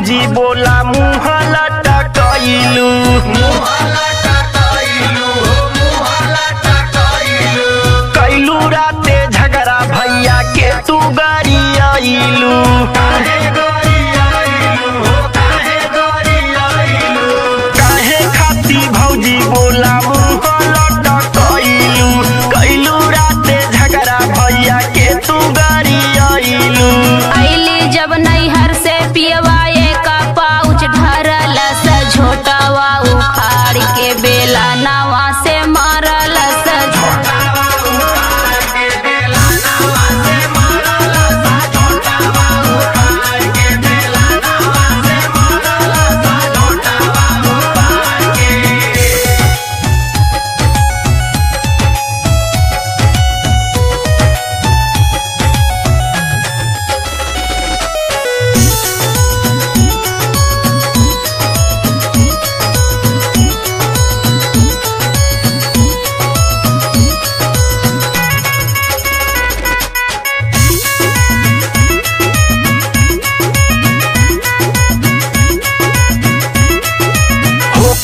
भौजी बोला मुँह लटकैलू कैलू राते झगड़ा भैया के तू गरियालू काहे खाती भौजी बोला मुँह लटकैलू कैलू राते झगड़ा भैया के तू गरियालू जब नैहर से पियवाए का पाउच ढरल स झोटावा उखाड़ के बेला नावा से मारल स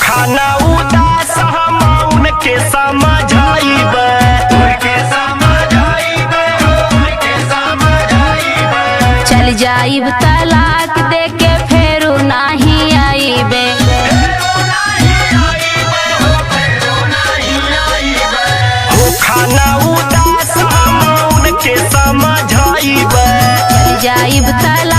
खाना उदास हम उनके समझाइबे चल जाइब तलाक दे के फेरू नाही आईबे हो खाना उदास हम उनके समझाइबे चल जाइब तलाक